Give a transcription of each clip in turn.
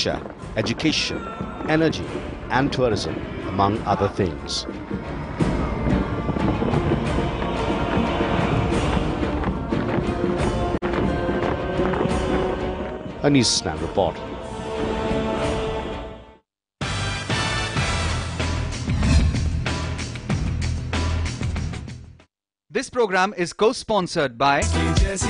Shiksha, education, energy and tourism, among other things. A NEWS9 report. This program is co-sponsored by Choice.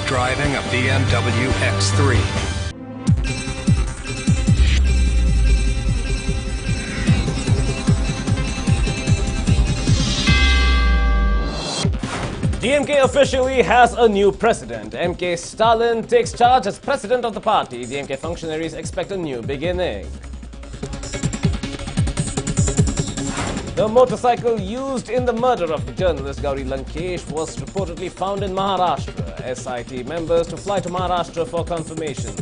Driving a BMW X3. DMK officially has a new president. MK Stalin takes charge as president of the party. DMK functionaries expect a new beginning. The motorcycle used in the murder of the journalist Gauri Lankesh was reportedly found in Maharashtra. SIT members to fly to Maharashtra for confirmation.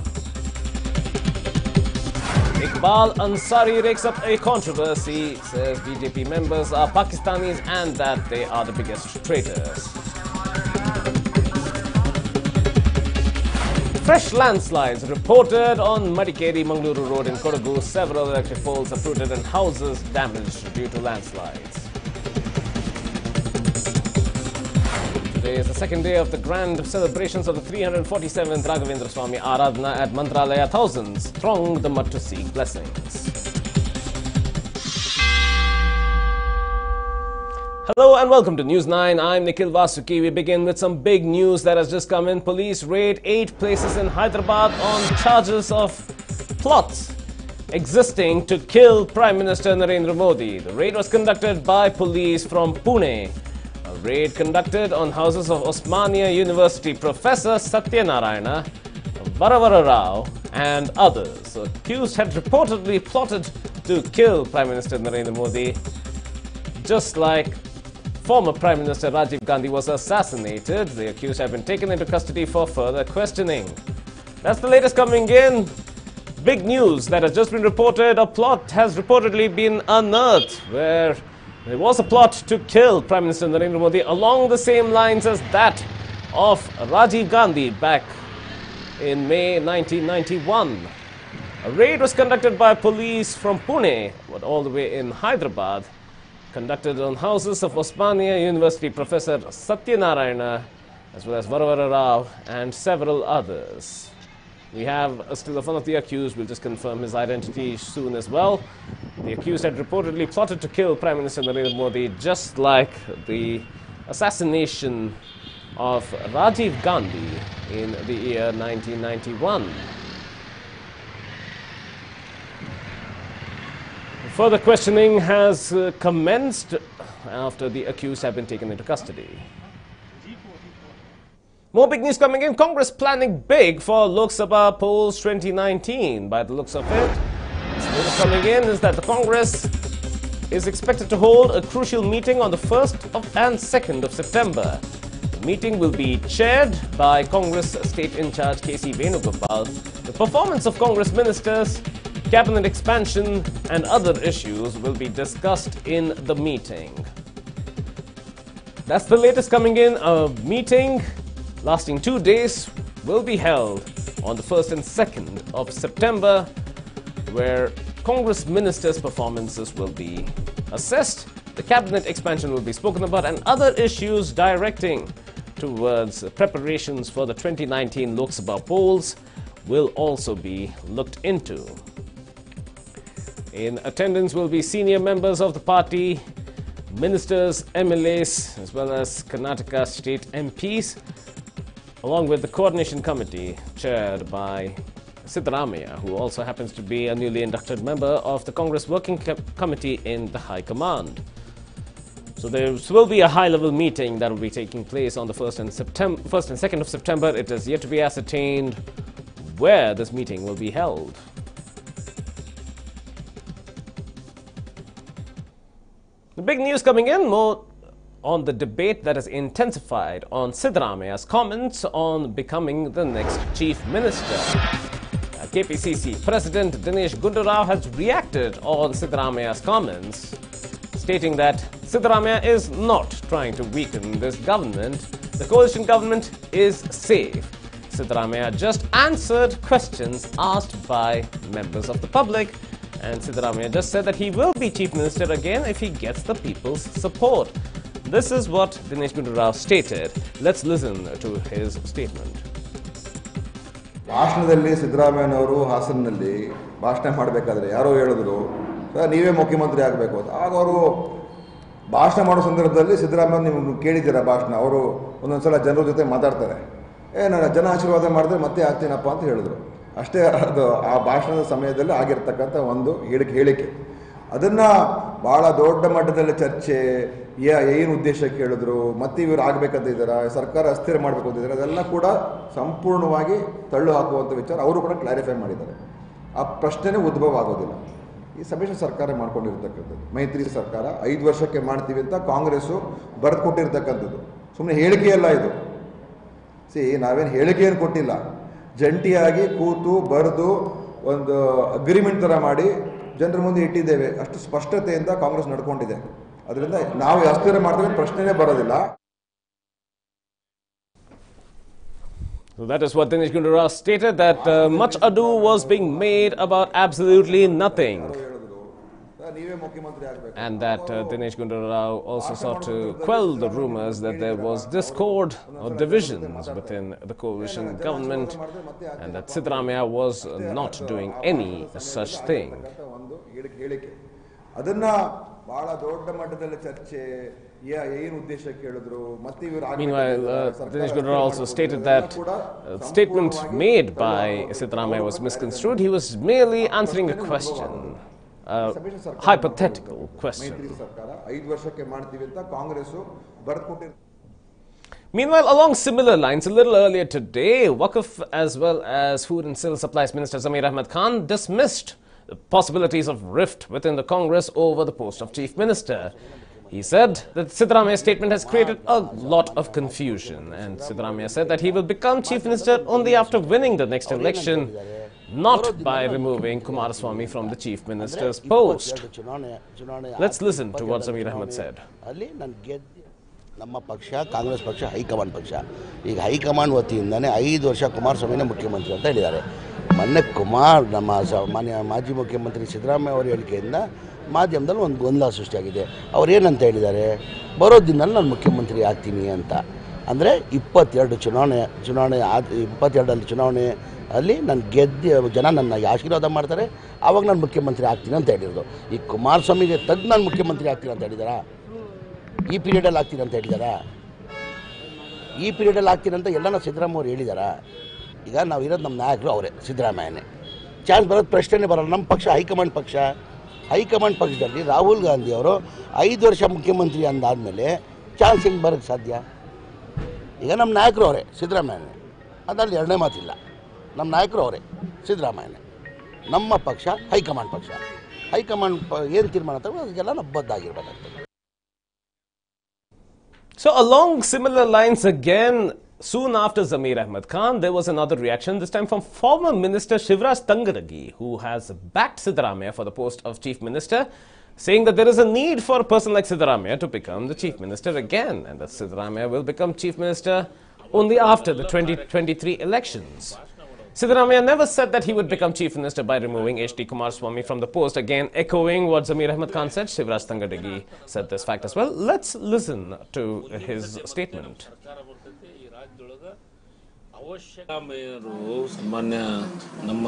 Iqbal Ansari rakes up a controversy, says BJP members are Pakistanis and that they are the biggest traitors. Fresh landslides reported on Madikeri-Mangaluru Road in Kodagu. Several electric poles uprooted and houses damaged due to landslides. Today is the second day of the grand celebrations of the 347th Raghavendra Swami Aradhana at Mantralaya. Thousands thronged the mud to seek blessings. Hello and welcome to News9. I'm Nikhil Vasuki. We begin with some big news that has just come in. Police raid 8 places in Hyderabad on charges of plots existing to kill Prime Minister Narendra Modi. The raid was conducted by police from Pune. A raid conducted on houses of Osmania University professor Satyanarayana, Varavara Rao and others. The accused had reportedly plotted to kill Prime Minister Narendra Modi, just like former Prime Minister Rajiv Gandhi was assassinated. The accused have been taken into custody for further questioning. That's the latest coming in. Big news that has just been reported. A plot has reportedly been unearthed where there was a plot to kill Prime Minister Narendra Modi along the same lines as that of Rajiv Gandhi back in May 1991. A raid was conducted by police from Pune, but all the way in Hyderabad, conducted on houses of Osmania University professor Satyanarayana, as well as Varavara Rao and several others. We have still one of the accused. We'll just confirm his identity soon as well. The accused had reportedly plotted to kill Prime Minister Narendra Modi, just like the assassination of Rajiv Gandhi in the year 1991. Further questioning has commenced after the accused have been taken into custody. More big news coming in. Congress planning big for Lok Sabha polls 2019. By the looks of it, the latest coming in is that the Congress is expected to hold a crucial meeting on the 1st and 2nd of September. The meeting will be chaired by Congress State in Charge K.C. Venugopal. The performance of Congress ministers, cabinet expansion and other issues will be discussed in the meeting. That's the latest coming in. A meeting lasting 2 days will be held on the 1st and 2nd of September, where Congress ministers' performances will be assessed, the cabinet expansion will be spoken about, and other issues directing towards preparations for the 2019 Lok Sabha polls will also be looked into. In attendance will be senior members of the party, ministers, MLAs, as well as Karnataka state MPs, along with the coordination committee chaired by Siddaramaiah, who also happens to be a newly inducted member of the Congress Working Committee in the High Command. So there will be a high-level meeting that will be taking place on the 1st and 2nd of September. It is yet to be ascertained where this meeting will be held. The big news coming in, more on the debate that has intensified on Siddaramaiah's comments on becoming the next chief minister. KPCC President Dinesh Gundurao has reacted on Siddaramaiah's comments, stating that Siddaramaiah is not trying to weaken this government. The coalition government is safe. Siddaramaiah just answered questions asked by members of the public. And Siddaramaiah just said that he will be Chief Minister again if he gets the people's support. This is what Dinesh Gundu Rao stated. Let's listen to his statement. ಭಾಷಣದಲ್ಲಿ ಸಿದ್ದರಾಮಯ್ಯನವರು ಹಾಸನಲ್ಲಿ ಭಾಷಣ ಮಾಡಬೇಕಾದ್ರೆ ಯಾರೋ ಹೇಳಿದ್ರು sir ನೀವೇ ಮುಖ್ಯಮಂತ್ರಿ ಆಗಬೇಕು ಅಂತ. ಆಗ ಅವರು ಭಾಷಣ ಮಾಡೋ ಸಂದರ್ಭದಲ್ಲಿ ಸಿದ್ದರಾಮಯ್ಯ ನೀವು ಕೇಳಿದ್ದೀರಾ ಭಾಷಣ, ಅವರು ಒಂದೊಂದ್ಸಲ ಜನರ ಜೊತೆ ಮಾತಾಡ್ತಾರೆ, ನಾನು ಜನ ಆಶೀರ್ವಾದ ಮಾಡಿದ್ರೆ ಮತ್ತೆ ಆಗ್ತೀನಪ್ಪ ಅಂತ ಹೇಳಿದ್ರು. ಅಷ್ಟೇ ಅದು ಆ ಭಾಷಣದ ಸಮಯದಲ್ಲಿ ಆಗಿರ್ತಕ್ಕಂಥ ಒಂದು ಹೇಳಿಕೆ. ಅದನ್ನು ಭಾಳ ದೊಡ್ಡ ಮಟ್ಟದಲ್ಲಿ ಚರ್ಚೆ, ಏನು ಉದ್ದೇಶಕ್ಕೆ ಹೇಳಿದ್ರು, ಮತ್ತೆ ಇವರು ಆಗಬೇಕಂತ ಇದ್ದಾರೆ, ಸರ್ಕಾರ ಅಸ್ಥಿರ ಮಾಡಬೇಕು ಅಂತಿದ್ದಾರೆ, ಅದೆಲ್ಲ ಕೂಡ ಸಂಪೂರ್ಣವಾಗಿ ತಳ್ಳು ಹಾಕುವಂಥ ವಿಚಾರ ಅವರು ಕೂಡ ಕ್ಲಾರಿಫೈ ಮಾಡಿದ್ದಾರೆ. ಆ ಪ್ರಶ್ನೆನೇ ಉದ್ಭವ ಆಗೋದಿಲ್ಲ. ಈ ಸಮ್ಮಿಶ್ರ ಸರ್ಕಾರ ಮಾಡ್ಕೊಂಡಿರ್ತಕ್ಕಂಥದ್ದು ಮೈತ್ರಿ ಸರ್ಕಾರ 5 ವರ್ಷಕ್ಕೆ ಮಾಡ್ತೀವಿ ಅಂತ ಕಾಂಗ್ರೆಸ್ಸು ಬರೆದು ಕೊಟ್ಟಿರ್ತಕ್ಕಂಥದ್ದು. ಸುಮ್ಮನೆ ಹೇಳಿಕೆಯಲ್ಲ ಇದು. ನಾವೇನು ಹೇಳಿಕೆಯನ್ನು ಕೊಟ್ಟಿಲ್ಲ, ಜಂಟಿಯಾಗಿ ಕೂತು ಬರೆದು ಒಂದು ಅಗ್ರಿಮೆಂಟ್ ಥರ ಮಾಡಿ ಜನರ ಮುಂದೆ ಇಟ್ಟಿದ್ದೇವೆ. ಅಷ್ಟು ಸ್ಪಷ್ಟತೆಯಿಂದ ಕಾಂಗ್ರೆಸ್ ನಡ್ಕೊಂಡಿದೆ. ಅದರಿಂದ ನಾವು ಅಸ್ಥಿರ ಮಾಡ್ತೀವಿ ಪ್ರಶ್ನೆನೇ ಬರೋದಿಲ್ಲ. So that is what Dinesh Gundu Rao stated, that much ado was being made about absolutely nothing. And that Dinesh Gundu Rao also sought to quell the rumors that there was discord or divisions within the coalition government and that Siddaramaiah was not doing any such thing. Meanwhile, Dinesh Gundu Rao also stated that the statement made by Siddaramaiah was misconstrued. He was merely answering a question. Hypothetical question. Meanwhile, along similar lines, a little earlier today, Waqf as well as Food and Civil Supplies Minister Samira Khan dismissed the possibilities of rift within the Congress over the post of Chief Minister. He said that Siddaramaiah's statement has created a lot of confusion, and Siddaramaiah said that he will become Chief Minister only after winning the next election, not by removing Kumaraswamy from the Chief Minister's post. Let's listen to what Samir Ahmed said. ನಮ್ಮ ಪಕ್ಷ ಕಾಂಗ್ರೆಸ್ ಪಕ್ಷ high command ಪಕ್ಷ. ಈಗ high command ವತಿಯಿಂದನೇ 5 ವರ್ಷ ಕುಮಾರಸ್ವಾಮಿನೇ ಮುಖ್ಯಮಂತ್ರಿ ಅಂತ ಹೇಳಿದ್ದಾರೆ. ಮೊನ್ನೆ ನಮ್ಮ ಮಾನ್ಯ ಮಾಜಿ ಮುಖ್ಯಮಂತ್ರಿ ಸಿದ್ದರಾಮಯ್ಯ ಅವರ ಹೇಳಿಕೆಯಿಂದ ಮಾಧ್ಯಮದಲ್ಲಿ ಒಂದು ಗೊಂದಲ ಸೃಷ್ಟಿಯಾಗಿದೆ. ಅವರೇನಂತ ಹೇಳಿದ್ದಾರೆ, ಬರೋ ದಿನದಲ್ಲಿ ನಾನು ಮುಖ್ಯಮಂತ್ರಿ ಆಗ್ತೀನಿ ಅಂತ. ಅಂದರೆ 22 ಚುನಾವಣೆ ಅಲ್ಲಿ ನಾನು ಗೆದ್ದು ಜನ ನನ್ನ ಆಶೀರ್ವಾದ ಮಾಡ್ತಾರೆ, ಆವಾಗ ನಾನು ಮುಖ್ಯಮಂತ್ರಿ ಆಗ್ತೀನಿ ಅಂತ ಹೇಳಿರೋದು. ಈ ಕುಮಾರಸ್ವಾಮಿಗೆ ತಗ್ಗಿ ನಾನು ಮುಖ್ಯಮಂತ್ರಿ ಆಗ್ತೀನಿ ಅಂತ ಹೇಳಿದಾರಾ? ಈ ಪೀರಿಯಡಲ್ಲಿ ಆಗ್ತೀನಿ ಅಂತ ಹೇಳಿದಾರಾ? ಈ ಪೀರಿಯಡಲ್ಲಿ ಆಗ್ತೀನಿ ಅಂತ ಎಲ್ಲನ ಸಿದ್ದರಾಮಯ್ಯ ಅವರು ಹೇಳಿದಾರಾ? ಈಗ ನಾವು ಇರೋದು ನಮ್ಮ ನಾಯಕರು ಅವರೇ, ಸಿದ್ದರಾಮಯ್ಯನೇ. ಚಾನ್ಸ್ ಬರೋದು ಪ್ರಶ್ನೆನೇ ಬರೋಲ್ಲ. ನಮ್ಮ ಪಕ್ಷ ಹೈಕಮಾಂಡ್ ಪಕ್ಷದಲ್ಲಿ ರಾಹುಲ್ ಗಾಂಧಿ ಅವರು 5 ವರ್ಷ ಮುಖ್ಯಮಂತ್ರಿ ಅಂದಾದಮೇಲೆ ಚಾನ್ಸ್ ಹೆಂಗೆ ಬರೋಕ್ಕೆ ಸಾಧ್ಯ? ಈಗ ನಮ್ಮ ನಾಯಕರು ಅವರೇ, ಸಿದ್ದರಾಮಯ್ಯನೇ. ಅದರಲ್ಲಿ ಎರಡನೇ ಮಾತಿಲ್ಲ. ನಮ್ಮ ನಾಯಕರು ಅವರೇ, ಸಿದ್ದರಾಮಯ್ಯನೇ. ನಮ್ಮ ಪಕ್ಷ ಹೈಕಮಾಂಡ್ ಪಕ್ಷ. ಹೈಕಮಾಂಡ್ ಏನು ತೀರ್ಮಾನ ತಗೊಂಡು ಅದಕ್ಕೆಲ್ಲ ನಾವು ಬದ್ಧಾಗಿರ್ಬೇಕಾಗ್ತದೆ. So along similar lines again, soon after Samir Ahmed Khan, there was another reaction, this time from former Minister Shivraj Patil, who has backed Siddaramaiah for the post of Chief Minister, saying that there is a need for a person like Siddaramaiah to become the Chief Minister again, and that Siddaramaiah will become Chief Minister only after the 2023 elections. Siddaramaiah never said that he would become Chief Minister by removing H.D. Kumaraswamy from the post. Again, echoing what Samir Ahmed Khan said, Shivraj Patil said this fact as well. Let's listen to his statement. ಸಾಮಾನ್ಯ ನಮ್ಮ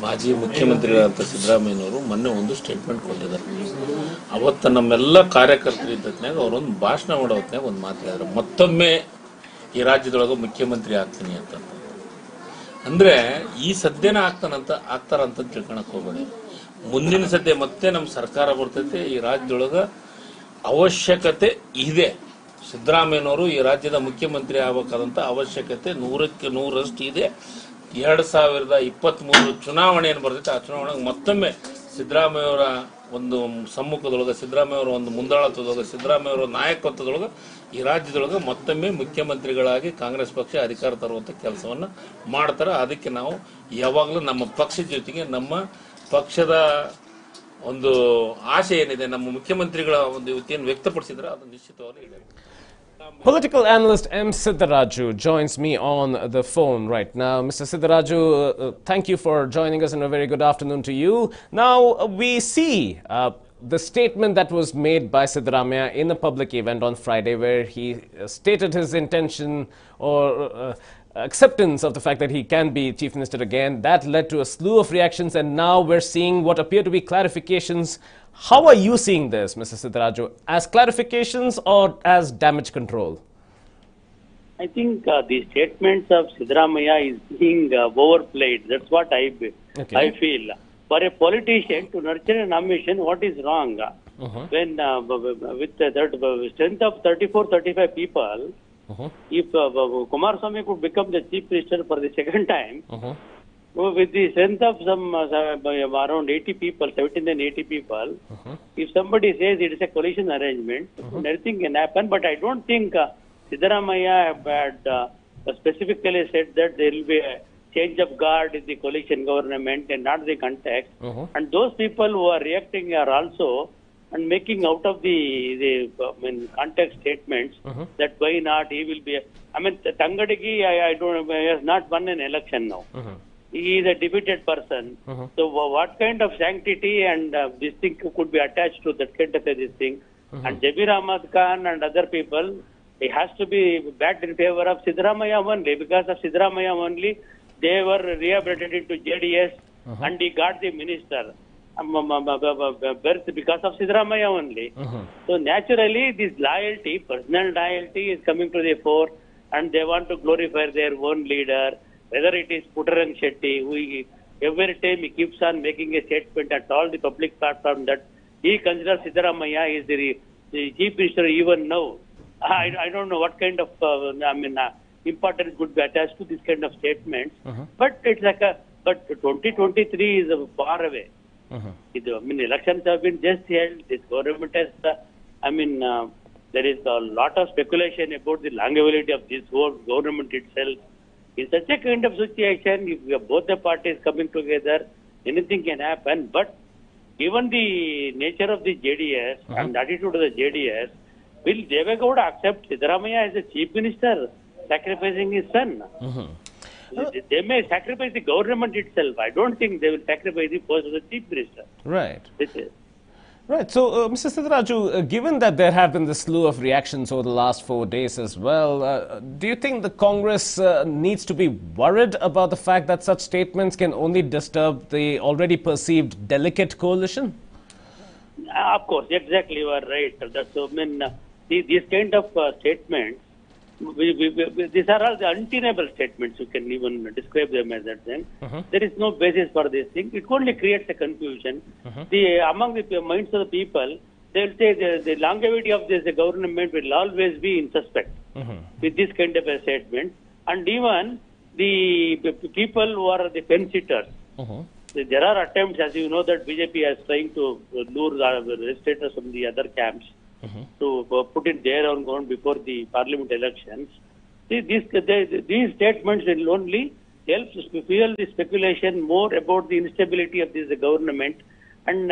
ಮಾಜಿ ಮುಖ್ಯಮಂತ್ರಿಗಳಾದ ಸಿದ್ದರಾಮಯ್ಯನವರು ಮೊನ್ನೆ ಒಂದು statement ಕೊಟ್ಟಿದ್ದಾರೆ. ಅವತ್ತು ನಮ್ಮೆಲ್ಲ ಕಾರ್ಯಕರ್ತರು ಇದ್ದತ್ನಾಗ ಅವರೊಂದು ಭಾಷಣ ಮಾಡೋ ಹೊತ್ನಾಗ ಒಂದು ಮಾತು ಹೇಳಿದ್ರು, ಮತ್ತೊಮ್ಮೆ ಈ ರಾಜ್ಯದೊಳಗೆ ಮುಖ್ಯಮಂತ್ರಿ ಆಗ್ತೀನಿ ಅಂತ. ಅಂದ್ರೆ ಈ ಸದ್ಯನ ಆಗ್ತಾರಂತ ತಿಳ್ಕೊಳಕ್ ಹೋಗ್ಬೇಡಿ. ಮುಂದಿನ ಸದ್ಯ ಮತ್ತೆ ನಮ್ಮ ಸರ್ಕಾರ ಬರ್ತೈತೆ, ಈ ರಾಜ್ಯದೊಳಗ ಅವಶ್ಯಕತೆ ಇದೆ. ಸಿದ್ದರಾಮಯ್ಯನವರು ಈ ರಾಜ್ಯದ ಮುಖ್ಯಮಂತ್ರಿ ಆಗಬೇಕಾದಂತ ಅವಶ್ಯಕತೆ 100ಕ್ಕೆ 100ರಷ್ಟು ಇದೆ. 2023 ಚುನಾವಣೆ ಏನು ಬರ್ತೈತೆ ಆ ಚುನಾವಣೆಗೆ ಮತ್ತೊಮ್ಮೆ ಸಿದ್ದರಾಮಯ್ಯವರ ಒಂದು ಸಮ್ಮುಖದೊಳಗೆ, ಸಿದ್ದರಾಮಯ್ಯವರ ಒಂದು ಮುಂದಾಳತ್ವದೊಳಗೆ, ಸಿದ್ದರಾಮಯ್ಯವರ ನಾಯಕತ್ವದೊಳಗೆ ಈ ರಾಜ್ಯದೊಳಗೆ ಮತ್ತೊಮ್ಮೆ ಮುಖ್ಯಮಂತ್ರಿಗಳಾಗಿ ಕಾಂಗ್ರೆಸ್ ಪಕ್ಷ ಅಧಿಕಾರ ತರುವಂತ ಕೆಲಸವನ್ನ ಮಾಡ್ತಾರೆ. ಅದಕ್ಕೆ ನಾವು ಯಾವಾಗಲೂ ನಮ್ಮ ಪಕ್ಷದ ಜೊತೆಗೆ ನಮ್ಮ ಪಕ್ಷದ ಒಂದು ಆಶೆ ಏನಿದೆ, ನಮ್ಮ ಮುಖ್ಯಮಂತ್ರಿಗಳ ಒಂದು ಏನು ವ್ಯಕ್ತಪಡಿಸಿದ್ರೆ ಅದು ನಿಶ್ಚಿತವಾಗಿ ಇದೆ. Political analyst M. Siddharaju joins me on the phone right now. Mr. Siddharaju, thank you for joining us and a very good afternoon to you. Now, we see the statement that was made by Siddaramaiah in a public event on Friday where he stated his intention or acceptance of the fact that he can be Chief Minister again. That led to a slew of reactions, and now we're seeing what appear to be clarifications. How are you seeing this, Mr. Siddharaju? As clarifications or as damage control? I think the statements of Siddaramaiah is being overplayed. That's what I feel. For a politician to nurture an ambition, what is wrong? When with the strength of 34-35 people, if Kumaraswamy could become the Chief Minister for the second time, with the strength of some around 80 people, 17 and 80 people, if somebody says it is a coalition arrangement, anything can happen. But I don't think Siddaramaiah had specifically said that there will be a change of guard in the coalition government and not the context. And those people who are reacting are also and making out of the context statements that why not he will be. I mean, Tangadigi, I don't. He has not won an election now. He is a defeated person. So what kind of sanctity and this thing could be attached to that kind of this thing? And Jabir Ahmad Khan and other people, it has to be backed in favor of Siddaramaiah only. Because of Siddaramaiah only, they were rehabilitated into JDS and he got the minister. Because of Siddaramaiah only. So naturally, this loyalty, personal loyalty is coming to the fore, and they want to glorify their own leader. Whether it is Puttarang Shetty, who every time he keeps on making a statement at all the public platform that he considers Siddaramaiah is the Chief Minister even now. I don't know what kind of importance could be attached to this kind of statements. But it's like but 2023 is far away. Elections have been just held. This government has, there is a lot of speculation about the longevity of this whole government itself. In such a kind of situation, if we have both the parties coming together, anything can happen. But given the nature of the JDS and the attitude of the JDS, will Devegowda accept Siddaramaiah as a Chief Minister, sacrificing his son? They may sacrifice the government itself. I don't think they will sacrifice the post of the Chief Minister. Right. Right. So, Mr. Siddharaju, given that there have been this slew of reactions over the last 4 days as well, do you think the Congress needs to be worried about the fact that such statements can only disturb the already perceived delicate coalition? Of course, exactly, you are right. That's, these kind of statements, these are all the untenable statements. You can even describe them as that. Then there is no basis for this thing. It only creates a confusion. Among the minds of the people, they will say the longevity of this government will always be in suspect with this kind of a statement. And even the people who are the fence sitters, there are attempts, as you know, that BJP is trying to lure the legislators from the other camps to put in their own ground before the parliament elections. See, these statements will only help to fuel the speculation more about the instability of this government. And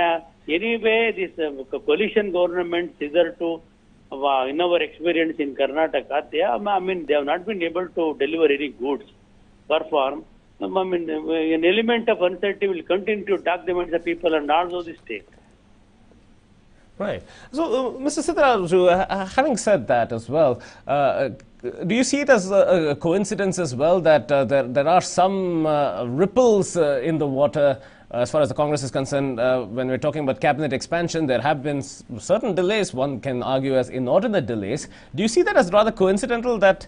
anyway, this coalition government, hitherto, in our experience in Karnataka, they have not been able to deliver any goods, perform. An element of uncertainty will continue to dark the minds of people and also the state. Right. So, Mr. Siddharaju, having said that as well, do you see it as a coincidence as well that there are some ripples in the water as far as the Congress is concerned? When we're talking about cabinet expansion, there have been certain delays, one can argue as inordinate delays. Do you see that as rather coincidental that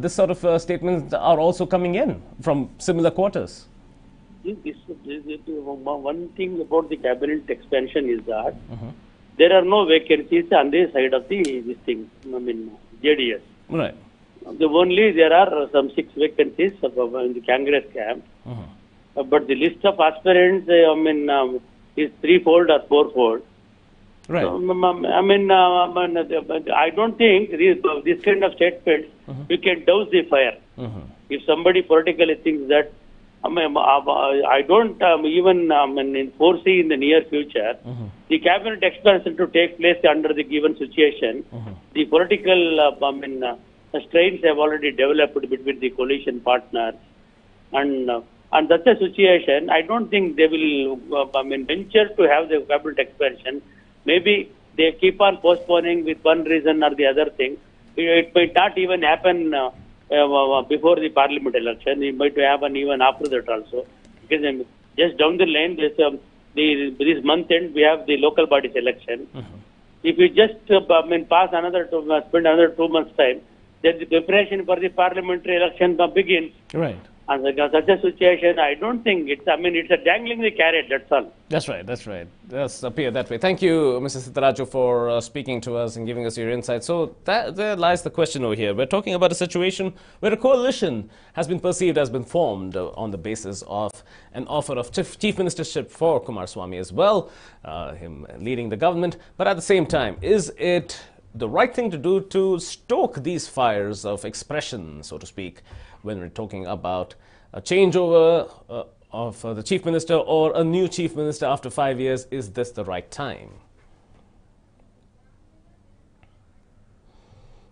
this sort of statements are also coming in from similar quarters? One thing about the cabinet expansion is that there are no vacancies on the side of this thing, JDS. Right. There are some 6 vacancies in the Congress camp. But the list of aspirants, is 3-fold or 4-fold. Right. So, I don't think this kind of statements you can douse the fire. If somebody politically thinks that I don't even foresee in the near future the cabinet expansion to take place under the given situation. The political strains have already developed between the coalition partners, and that's a situation. I don't think they will venture to have the cabinet expansion. Maybe they keep on postponing with one reason or the other thing. It might not even happen before the parliament election. It might happen even after that also. Because just down the lane, this month end, we have the local bodies election. If you just pass another spend another 2 months' time, then the preparation for the parliamentary election begins. Right. And such a situation, I don't think it's a dangling the carrot, that's all. That's right, that's right. It does appear that way. Thank you, Mr. Sittaraju, for speaking to us and giving us your insight. So there lies the question over here. We're talking about a situation where a coalition has been perceived, has been formed on the basis of an offer of chief ministership for Kumaraswamy as well, him leading the government. But at the same time, is it the right thing to do to stoke these fires of expression, so to speak, when we're talking about a changeover of the chief minister or a new chief minister after 5 years? Is this the right time?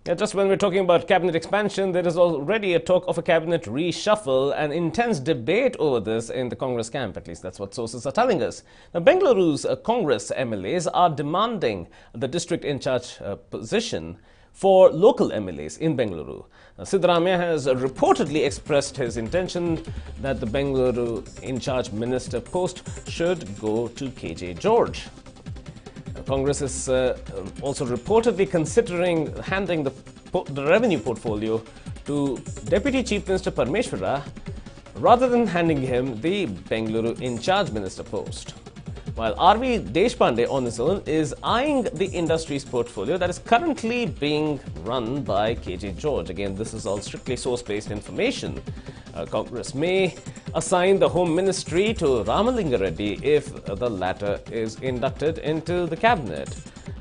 Yeah, just when we're talking about cabinet expansion, there is already a talk of a cabinet reshuffle, an intense debate over this in the Congress camp. At least that's what sources are telling us. Now, Bengaluru's Congress MLAs are demanding the district in charge position for local MLAs in Bengaluru. Siddaramaiah has reportedly expressed his intention that the Bengaluru in-charge minister post should go to KJ George. Congress is also reportedly considering handing the revenue portfolio to Deputy Chief Minister Parmeshwara rather than handing him the Bengaluru in-charge minister post. While R.V. Deshpande on his own is eyeing the industry's portfolio that is currently being run by KJ George. Again, this is all strictly source-based information. Congress may assign the Home Ministry to Ramalinga Reddy if the latter is inducted into the cabinet.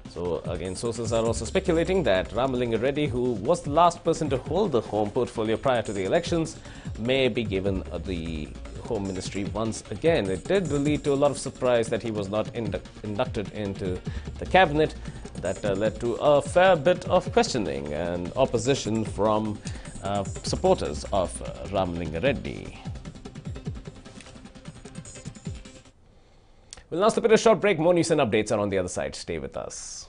So again, sources are also speculating that Ramalinga Reddy, who was the last person to hold the Home portfolio prior to the elections, may be given the Home Ministry once again. It did lead to a lot of surprise that he was not inducted into the cabinet. That led to a fair bit of questioning and opposition from supporters of Ramalinga Reddy. We'll now step at a short break. More news and updates are on the other side. Stay with us.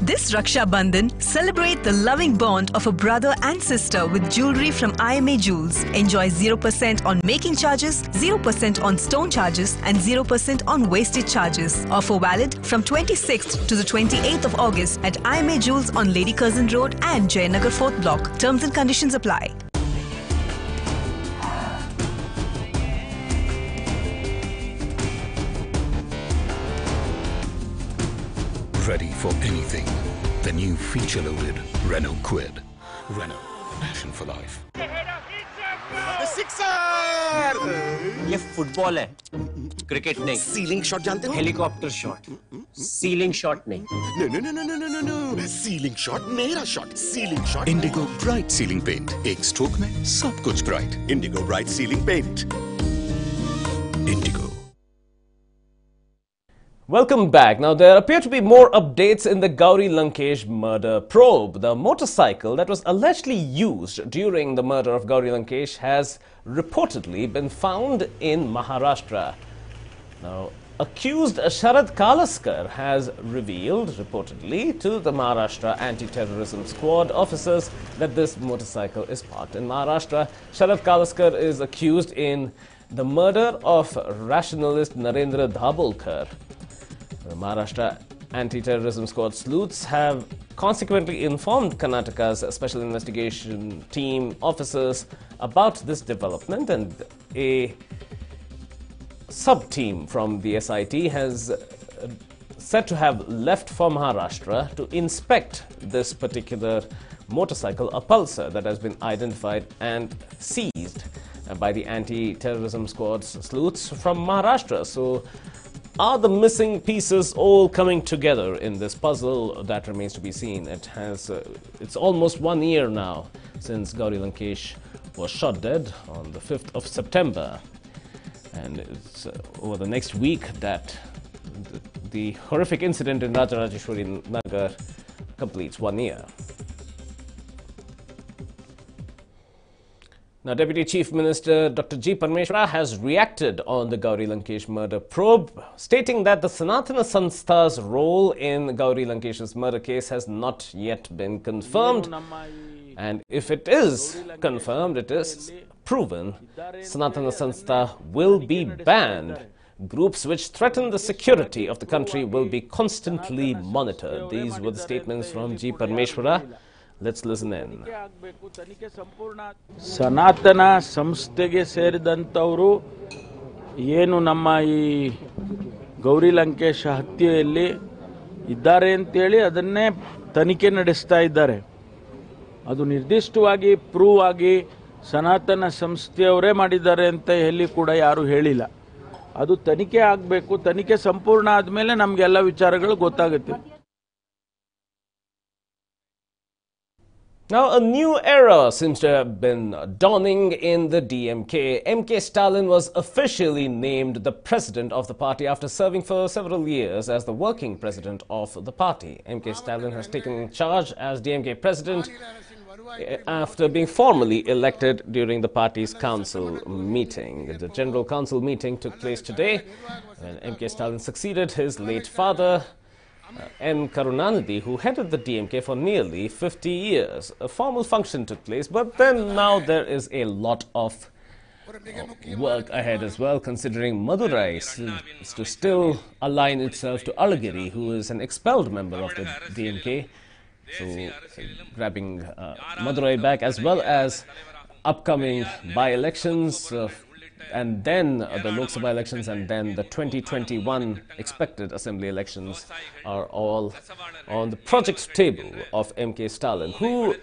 This Raksha Bandhan, celebrate the loving bond of a brother and sister with jewelry from IMA Jewels. Enjoy 0% on making charges, 0% on stone charges and 0% on wastage charges. Offer valid from 26th to the 28th of August at IMA Jewels on Lady Curzon Road and Jayanagar 4th Block. Terms and conditions apply. Ready for anything. The new feature-loaded Renault Kwid. Renault, passion for life. ये football है, cricket नहीं. Ceiling shot जानते हो? Helicopter shot. Ceiling shot नहीं. No. Ceiling shot मेरा shot. Ceiling shot. Indigo Bright Ceiling Paint. एक stroke में सब कुछ bright. Indigo Bright Ceiling Paint. Indigo. Welcome back. Now, there appear to be more updates in the Gauri Lankesh murder probe. The motorcycle that was allegedly used during the murder of Gauri Lankesh has reportedly been found in Maharashtra. Now, accused Sharad Kalaskar has revealed, reportedly, to the Maharashtra Anti-Terrorism Squad officers that this motorcycle is parked in Maharashtra. Sharad Kalaskar is accused in the murder of rationalist Narendra Dhabolkar. The Maharashtra Anti-Terrorism Squad sleuths have consequently informed Karnataka's Special Investigation Team officers about this development, and a sub-team from the SIT has said to have left for Maharashtra to inspect this particular motorcycle, a Pulsar, that has been identified and seized by the Anti-Terrorism Squad's sleuths from Maharashtra. So, are the missing pieces all coming together in this puzzle? That remains to be seen. It's almost 1 year now since Gauri Lankesh was shot dead on the 5th of September. And it's over the next week that the horrific incident in Rajarajeshwari Nagar completes 1 year. Now, Deputy Chief Minister Dr. G. Parmeshwara has reacted on the Gauri Lankesh murder probe, stating that the Sanatana Sanstha's role in Gauri Lankesh's murder case has not yet been confirmed. And if it is confirmed, it is proven, Sanatana Sanstha will be banned. Groups which threaten the security of the country will be constantly monitored. These were the statements from G. Parmeshwara. Let's listen in. ಸನಾತನ ಸಂಸ್ಥೆಗೆ ಸೇರಿದಂಥವರು ಏನು ನಮ್ಮ ಈ ಗೌರಿ ಲಂಕೇಶ್ ಹತ್ಯೆಯಲ್ಲಿ ಇದ್ದಾರೆ ಅಂತೇಳಿ ಅದನ್ನೇ ತನಿಖೆ ನಡೆಸ್ತಾ ಇದ್ದಾರೆ. ಅದು ನಿರ್ದಿಷ್ಟವಾಗಿ ಪ್ರೂವ್ ಆಗಿ ಸನಾತನ ಸಂಸ್ಥೆಯವರೇ ಮಾಡಿದ್ದಾರೆ ಅಂತ ಹೇಳಿ ಕೂಡ ಯಾರು ಹೇಳಿಲ್ಲ. ಅದು ತನಿಖೆ ಆಗಬೇಕು. ತನಿಖೆ ಸಂಪೂರ್ಣ ಆದಮೇಲೆ ನಮಗೆಲ್ಲ ವಿಚಾರಗಳು ಗೊತ್ತಾಗುತ್ತೆ. Now, a new era seems to have been dawning in the DMK. MK Stalin was officially named the president of the party after serving for several years as the working president of the party. MK Stalin has taken charge as DMK president after being formally elected during the party's council meeting. The general council meeting took place today when MK Stalin succeeded his late father, N. Karunanidhi, who headed the DMK for nearly 50 years. A formal function took place, but then now there is a lot of work ahead as well, considering Madurai is to still align itself to Alagiri, who is an expelled member of the DMK. So, grabbing Madurai back, as well as upcoming by-elections, and then the Lok Sabha elections, and then the 2021 expected assembly elections are all on the project table of MK Stalin, who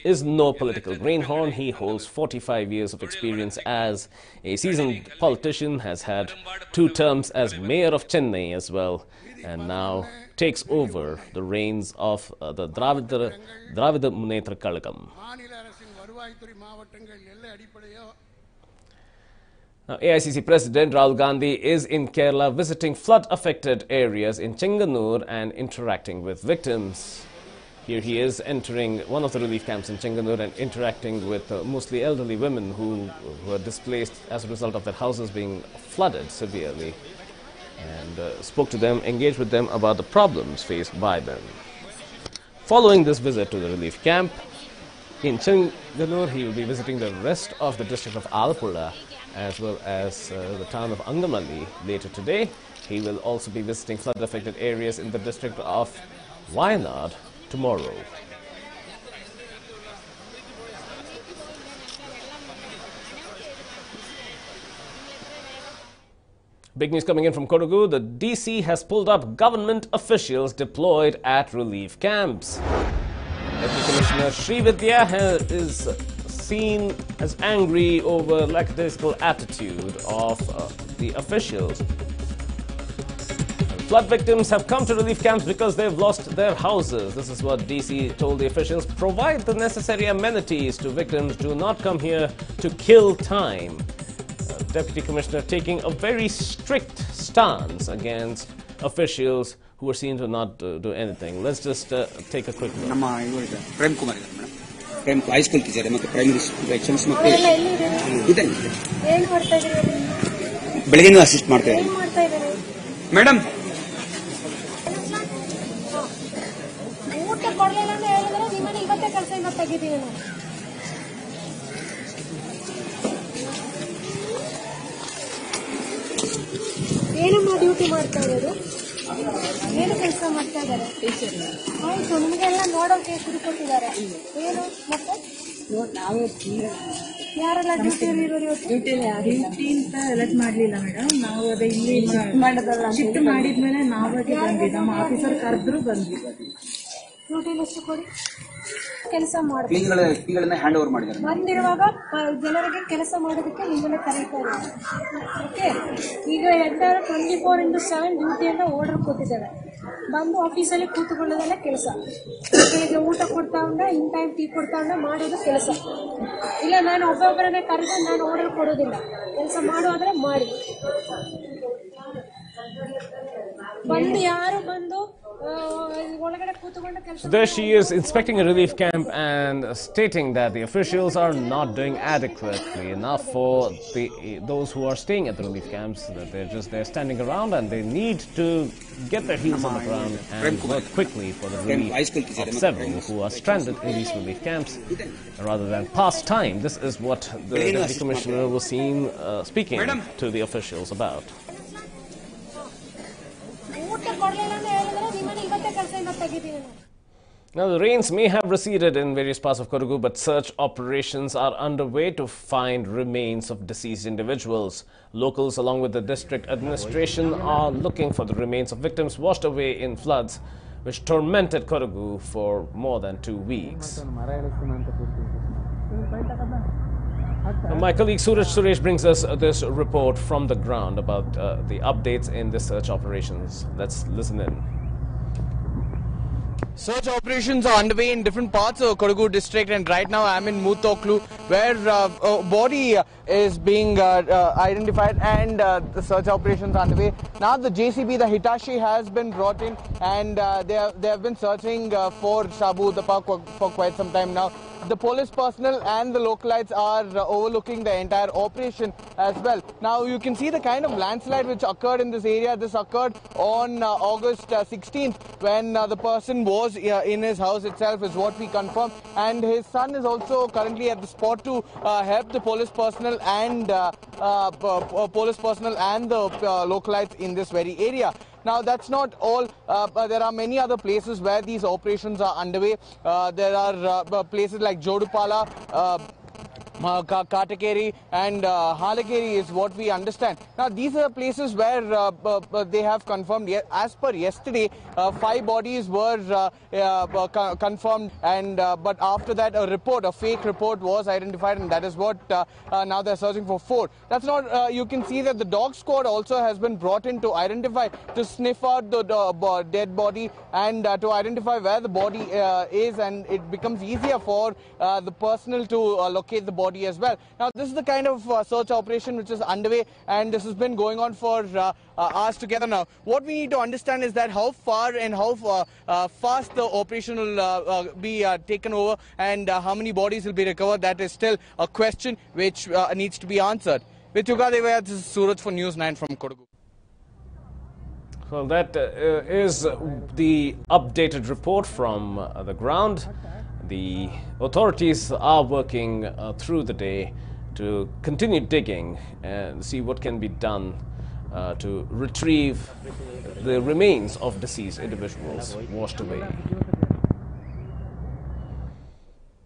is no political greenhorn. He holds 45 years of experience as a seasoned politician, has had 2 terms as mayor of Chennai as well, and now takes over the reins of the Dravida Munetra Kalagam. Now, AICC President Rahul Gandhi is in Kerala visiting flood-affected areas in Chenganur and interacting with victims. Here he is entering one of the relief camps in Chenganur and interacting with mostly elderly women who were displaced as a result of their houses being flooded severely, and spoke to them, engaged with them about the problems faced by them. Following this visit to the relief camp in Chenganur, he will be visiting the rest of the district of Alapura, as well as the town of Angamalli later today. He will also be visiting flood-affected areas in the district of Wayanad tomorrow. Big news coming in from Kodagu. The DC has pulled up government officials deployed at relief camps. Deputy Commissioner Srividya is seen as angry over lackadaisical attitude of the officials. Flood victims have come to relief camps because they've lost their houses. This is what DC told the officials. Provide the necessary amenities to victims. Do not come here to kill time. Deputy Commissioner taking a very strict stance against officials who are seen to not do anything. Let's just take a quick look. High school teacher ಮತ್ತೆ primary sections ಮಕ್ಕಳು ಬೆಳಗ್ಗೆ assist ಮಾಡ್ತಾ ಇದ್ದಾರೆ madam. ಊಟ ಕೊಡಲಿಲ್ಲ ಅಂತ ಹೇಳಿದ್ರೆ ನಿಮ್ಮನೆ ಇವತ್ತೇ ಕೆಲಸ ಇವತ್ತು ತೆಗಿತೀವಿ ನಾವು. ಏನಮ್ಮ ಡ್ಯೂಟಿ ಮಾಡ್ತಾ ಇರೋದು? ಏನು ಕೆಲಸ ಮಾಡ್ತಾ ಇದ್ದಾರೆ? ಆಯ್ತು, ನಿಮಗೆಲ್ಲ ನೋಡೋಕೆ ಶುರು ಕೊಟ್ಟಿದ್ದಾರೆ. ಏನು ಮತ್ತೆ ನಾವು ಯಾರೆಲ್ಲ ಡ್ಯೂಟಿಯಲ್ಲಿ ಇರೋದು? ಇವತ್ತು ಡ್ಯೂಟಿ ಅಂತ ಎಲೆಕ್ಟ್ ಮಾಡಲಿಲ್ಲ ಮೇಡಮ್. ನಾವು ಅದೇ ಇಲ್ಲಿ ಶಿಫ್ಟ್ ಮಾಡಿದ್ಮೇಲೆ ನಾವಾಗಿ ಬಂದ್ವಿ. ನಮ್ಮ ಆಫೀಸರ್ ಕರೆದ್ರು ಬಂದ್ವಿ. ಡ್ಯೂಟಿ ಲಿಸ್ಟ್ ಕೊಡಿ, ಕೆಲಸ ಮಾಡಿ. ಹ್ಯಾಂಡ್ ಓವರ್ ಮಾಡಿದ್ದಾರೆ. ಬಂದಿರುವಾಗ ಜನರಿಗೆ ಕೆಲಸ ಮಾಡೋದಕ್ಕೆ ನಿಮ್ಮನ್ನ ಕರೀತಾರೆ. ಓಕೆ, ಈಗ ಎಲ್ಲರೂ 24/7 ಡ್ಯೂಟಿಯನ್ನು ಆರ್ಡರ್ ಕೊಟ್ಟಿದ್ದಾರೆ. ಬಂದು ಆಫೀಸಲ್ಲಿ ಕೂತ್ಕೊಳ್ಳೋದೆಲ್ಲ ಕೆಲಸ. ಬೆಳಿಗ್ಗೆ ಊಟ ಕೊಡ್ತಾ ಉಂಡ, ಇನ್ ಟೈಮ್ ಟೀ ಕೊಡ್ತಾ ಉಂಡ, ಮಾಡೋದು ಕೆಲಸ. ಇಲ್ಲ ನಾನು ಒಬ್ಬೊಬ್ಬರನ್ನೇ ಕರೆದು ನಾನು ಆರ್ಡರ್ ಕೊಡೋದಿಲ್ಲ, ಕೆಲಸ ಮಾಡೋದ್ರೆ ಮಾಡಿ. ಬಂದು ಯಾರು ಬಂದು So there she is inspecting a relief camp and stating that the officials are not doing adequately enough for those who are staying at the relief camps, that they're standing around and they need to get their heels on the ground and work quickly for the relief of several who are stranded in these relief camps rather than pass time. This is what the Deputy Commissioner was seen speaking to the officials about. Now, the rains may have receded in various parts of Kodagu, but search operations are underway to find remains of deceased individuals. Locals, along with the district administration, are looking for the remains of victims washed away in floods which tormented Kodagu for more than 2 weeks. My colleague Suraj Suresh brings us this report from the ground about the updates in the search operations. Let's listen in. Search operations are underway in different parts of Kodagu district, and right now I'm in Mutoklu, where a body is being identified, and the search operations are underway. Now the JCB, the Hitachi, has been brought in, and they have been searching for Shabu Uttappa for quite some time now. The police personnel and the localites are overlooking the entire operation as well. Now you can see the kind of landslide which occurred in this area. This occurred on August 16th when the person was in his house itself, is what we confirm, and his son is also currently at the spot to help the police personnel and the localites in this very area. Now that's not all, there are many other places where these operations are underway. There are places like Jodupala, Katakeri and Halakeri is what we understand. Now these are places where they have confirmed, as per yesterday, 5 bodies were confirmed, and but after that a fake report was identified, and that is what now they're searching for 4. That's not, you can see that the dog squad also has been brought in to identify, to sniff out the dead body and to identify where the body is, and it becomes easier for the personnel to locate the body as well. Now this is the kind of search operation which is underway, and this has been going on for hours together now. What we need to understand is that how far and how fast the operation will be taken over, and how many bodies will be recovered, that is still a question which needs to be answered. With Yugadevaya, this is Suraj for News9 from Kodagu. Well, that is the updated report from the ground. The authorities are working through the day to continue digging and see what can be done to retrieve the remains of deceased individuals washed away.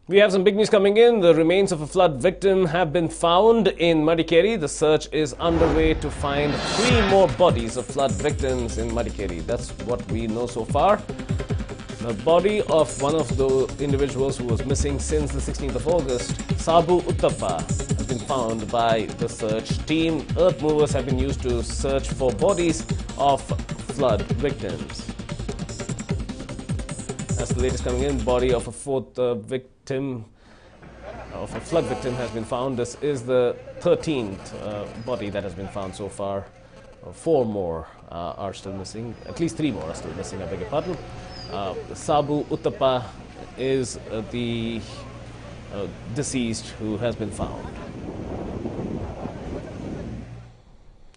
We have some big news coming in. The remains of a flood victim have been found in Madikeri. The search is underway to find 3 more bodies of flood victims in Madikeri. That's what we know so far. The body of one of the individuals who was missing since the 16th of August, Shabu Uttappa, has been found by the search team. Earth movers have been used to search for bodies of flood victims. That's the latest coming in. Body of a 4th victim, of a flood victim, has been found. This is the 13th body that has been found so far. 4 more are still missing. At least 3 more are still missing, I beg your pardon. Shabu Uttappa is the deceased who has been found.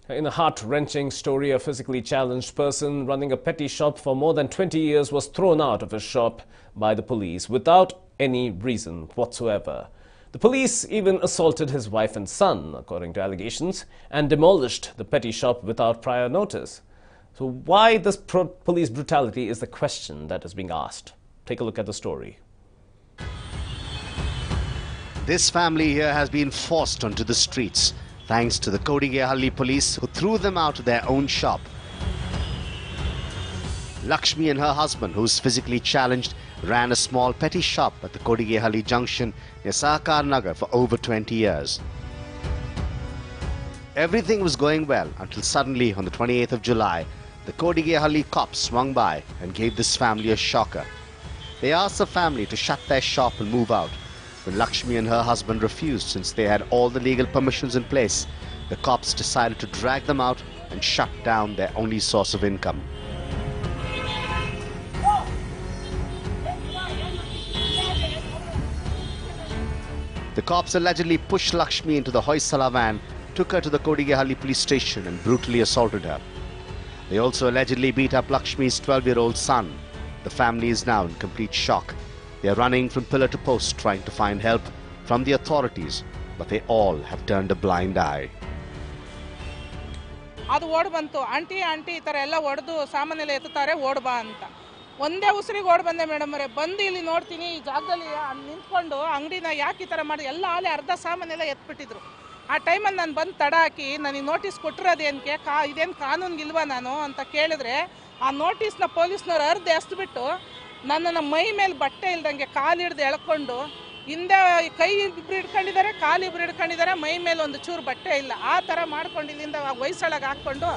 In a heart-wrenching story, a physically challenged person running a petty shop for more than 20 years was thrown out of his shop by the police without any reason whatsoever. The police even assaulted his wife and son, according to allegations, and demolished the petty shop without prior notice. So why this police brutality is the question that is being asked. Take a look at the story. This family here has been forced onto the streets thanks to the Kodigehalli police, who threw them out of their own shop. Lakshmi and her husband, who's physically challenged, ran a small petty shop at the Kodigehalli junction near Sahakar Nagar for over 20 years. Everything was going well until suddenly on the 28th of July, the Kodigehalli cops swung by and gave this family a shocker. They asked the family to shut their shop and move out. When Lakshmi and her husband refused since they had all the legal permissions in place, the cops decided to drag them out and shut down their only source of income. The cops allegedly pushed Lakshmi into the Hoysala van, took her to the Kodigehalli police station and brutally assaulted her. They also allegedly beat up Lakshmi's 12-year-old son. The family is now in complete shock. They are running from pillar to post trying to find help from the authorities, but they all have turned a blind eye. ಅದು ಓಡ್ ಬಂತು aunty aunty ಈ ಥರ ಎಲ್ಲ ಹೊಡೆದು ಸಾಮಾನೆಲ್ಲ ಎತ್ತುತ್ತಾರೆ ಓಡ್ ಬಾ ಅಂತ ಒಂದೇ ಉಸಿರಿಗೆ ಓಡ್ ಬಂದೆ ಮೇಡಮ್ ಅವರೇ ಬಂದು ಇಲ್ಲಿ ನೋಡ್ತೀನಿ ಈ ಜಾಗದಲ್ಲಿ ನಿಂತ್ಕೊಂಡು ಅಂಗಡಿನ ಯಾಕೆ ಈ ಥರ ಮಾಡಿ ಎಲ್ಲ ಆಲೆ ಅರ್ಧ ಸಾಮಾನೆಲ್ಲ ಎತ್ಬಿಟ್ಟಿದ್ರು ಆ ಟೈಮಲ್ಲಿ ನಾನು ಬಂದು ತಡ ಹಾಕಿ ನನಗೆ ನೋಟಿಸ್ ಕೊಟ್ಟಿರೋದೇನಕ್ಕೆ ಇದೇನು ಕಾನೂನಿಗಿಲ್ವಾ ನಾನು ಅಂತ ಕೇಳಿದ್ರೆ ಆ ನೋಟಿಸ್ನ ಪೊಲೀಸ್ನವ್ರು ಅರ್ಧ ಎಸ್ಬಿಟ್ಟು ನನ್ನನ್ನು ಮೈ ಮೇಲೆ ಬಟ್ಟೆ ಇಲ್ದಂಗೆ ಕಾಲು ಹಿಡ್ದು ಎಳ್ಕೊಂಡು ಹಿಂದೆ ಕೈ ಇಬ್ರು ಹಿಡ್ಕೊಂಡಿದ್ದಾರೆ ಕಾಲು ಇಬ್ರು ಹಿಡ್ಕೊಂಡಿದ್ದಾರೆ ಮೈ ಮೇಲೆ ಒಂದು ಚೂರು ಬಟ್ಟೆ ಇಲ್ಲ ಆ ಥರ ಮಾಡ್ಕೊಂಡು ಇಲ್ಲಿಂದ ಹೊಯ್ಸಳಗೆ ಹಾಕ್ಕೊಂಡು.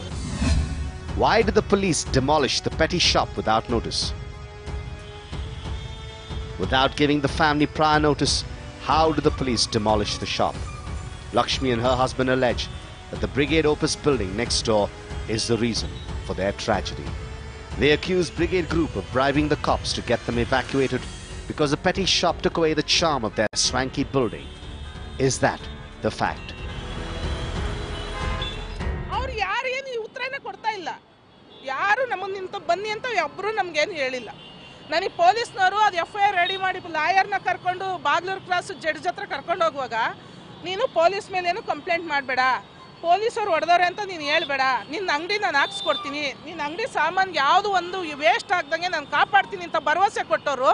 Why did the police demolish the petty shop without notice? Without giving the family prior notice, how did the police demolish the shop? Lakshmi and her husband allege that the Brigade Opus building next door is the reason for their tragedy. They accuse Brigade Group of bribing the cops to get them evacuated because the petty shop took away the charm of their swanky building. Is that the fact? ಅವ್ರು ಯಾರು ಏನು ಉತ್ತರನೇ ಕೊಡ್ತಾ ಇಲ್ಲ ಯಾರು ನಮಗೆ ನಿಂತು ಬನ್ನಿ ಅಂತ ಒಬ್ಬರು ನಮಗೇನು ಹೇಳಿಲ್ಲ. ನನಗೆ ಪೊಲೀಸ್ನವರು ಅದು FIR ರೆಡಿ ಮಾಡಿ ಲಾಯರ್ನ ಕರ್ಕೊಂಡು ಬಾಗ್ಲೂರು ಕ್ರಾಸ್ ಜಡ್ಜ್ ಹತ್ರ ಕರ್ಕೊಂಡು ಹೋಗುವಾಗ ನೀನು ಪೊಲೀಸ್ ಮೇಲೇನು ಕಂಪ್ಲೇಂಟ್ ಮಾಡಬೇಡ ಪೊಲೀಸರು ಹೊಡೆದವ್ರೆ ಅಂತ ನೀನು ಹೇಳ್ಬೇಡ ನಿನ್ನ ಅಂಗಡಿ ನಾನು ಹಾಕ್ಸ್ಕೊಡ್ತೀನಿ ನಿನ್ನ ಅಂಗಡಿ ಸಾಮಾನ್ಗೆ ಯಾವುದು ಒಂದು ವೇಸ್ಟ್ ಆಗ್ದಂಗೆ ನಾನು ಕಾಪಾಡ್ತೀನಿ ಅಂತ ಭರವಸೆ ಕೊಟ್ಟವರು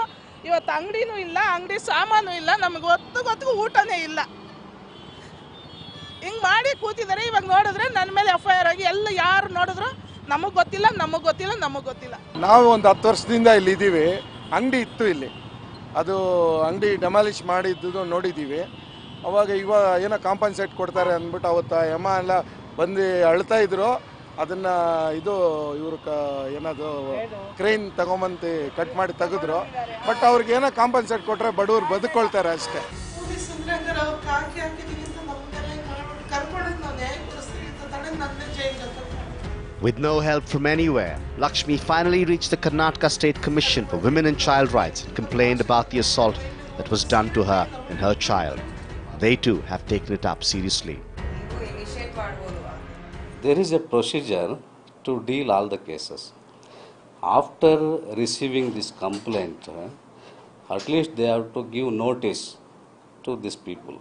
ಇವತ್ತು ಅಂಗಡಿನೂ ಇಲ್ಲ ಅಂಗಡಿ ಸಾಮಾನು ಇಲ್ಲ ನಮಗೆ ಗೊತ್ತಿಗೂ ಊಟನೇ ಇಲ್ಲ ಹಿಂಗೆ ಮಾಡಿ ಕೂತಿದ್ದಾರೆ. ಇವಾಗ ನೋಡಿದ್ರೆ ನನ್ನ ಮೇಲೆ FIR ಆಗಿ ಎಲ್ಲ ಯಾರು ನೋಡಿದ್ರು ನಮಗೆ ಗೊತ್ತಿಲ್ಲ ನಮಗೆ ಗೊತ್ತಿಲ್ಲ ನಮಗೆ ಗೊತ್ತಿಲ್ಲ. ನಾವು ಒಂದು 10 ವರ್ಷದಿಂದ ಇಲ್ಲಿ ಇದ್ದೀವಿ. ಅಂಗಡಿ ಇತ್ತು ಇಲ್ಲಿ ಅದು ಅಂಗಡಿ ಡೆಮಾಲಿಷ್ ಮಾಡಿದ್ದು ನೋಡಿದ್ದೀವಿ. ಅವಾಗ ಇವಾಗ ಏನೋ ಕಾಂಪನ್ಸೇಟ್ ಕೊಡ್ತಾರೆ ಅಂದ್ಬಿಟ್ಟು ಅವತ್ತು ಎಮ್ಮ ಎಲ್ಲ ಬಂದು ಅಳ್ತಾ ಇದ್ರು. ಅದನ್ನು ಇವರು ಏನದು ಕ್ರೈನ್ ತಗೊಂಬಂದು ಕಟ್ ಮಾಡಿ ತೆಗೆದ್ರು. ಬಟ್ ಅವ್ರಿಗೆ ಏನೋ ಕಾಂಪನ್ಸೇಟ್ ಕೊಟ್ಟರೆ ಬಡವ್ರು ಬದುಕೊಳ್ತಾರೆ ಅಷ್ಟೇ. With no help from anywhere, Lakshmi finally reached the Karnataka State Commission for Women and Child Rights and complained about the assault that was done to her and her child. They too have taken it up seriously. There is a procedure to deal all the cases. After receiving this complaint, at least they have to give notice to these people.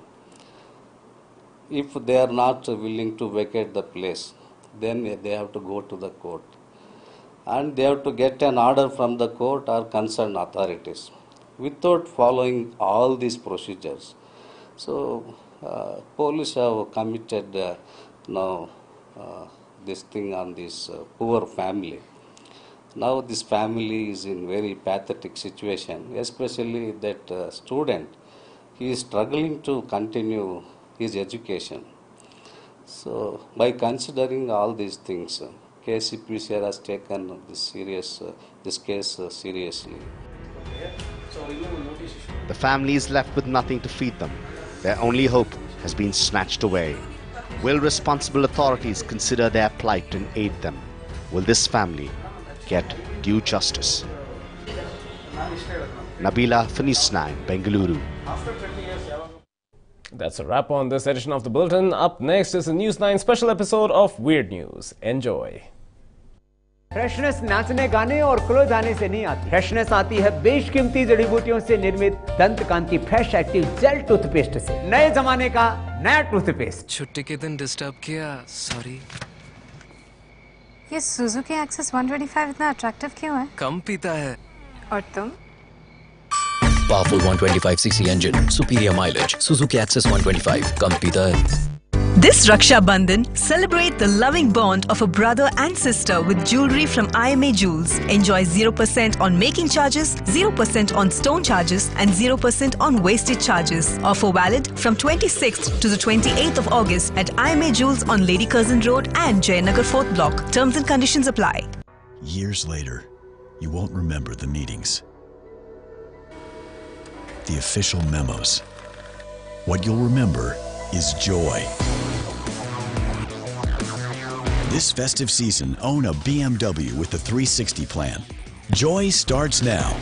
If they are not willing to vacate the place, then they have to go to the court. And they have to get an order from the court or concerned authorities. Without following all these procedures, so police have committed this thing on this poor family. Now this family is in very pathetic situation, especially that student. He is struggling to continue his education. So by considering all these things, KCPCR has taken this case seriously. The family is left with nothing to feed them. Their only hope has been snatched away. Will responsible authorities consider their plight and aid them? Will this family get due justice? Nabila for NEWS9, Bengaluru. That's a wrap on this edition of the Bulletin. Up next is a NEWS9 special episode of Weird News. Enjoy. Freshness नाचने गाने और क्रोध आने से नहीं आती। Freshness आती है बेशकीमती जड़ी बूटियों से निर्मित दंत कांति फ्रेश एक्टिव जेल टूथपेस्ट से। नए जमाने का नया टूथपेस्ट। छुट्टी के दिन डिस्टर्ब किया, सॉरी। ये सुजुकी एक्सेस 125 इतना अट्रैक्टिव क्यों है? कम पीता है। और तुम? Powerful 125cc engine, superior mileage. Suzuki Access 125, कम पीता है। This Raksha Bandhan, celebrate the loving bond of a brother and sister with jewelry from IMA Jewels. Enjoy 0% on making charges, 0% on stone charges and 0% on wastage charges. Offer valid from 26th to the 28th of August at IMA Jewels on Lady Curzon Road and Jayanagar 4th Block. Terms and conditions apply. Years later, you won't remember the meetings, the official memos. What you'll remember is joy. This festive season, own a BMW with the 360 plan. Joy starts now.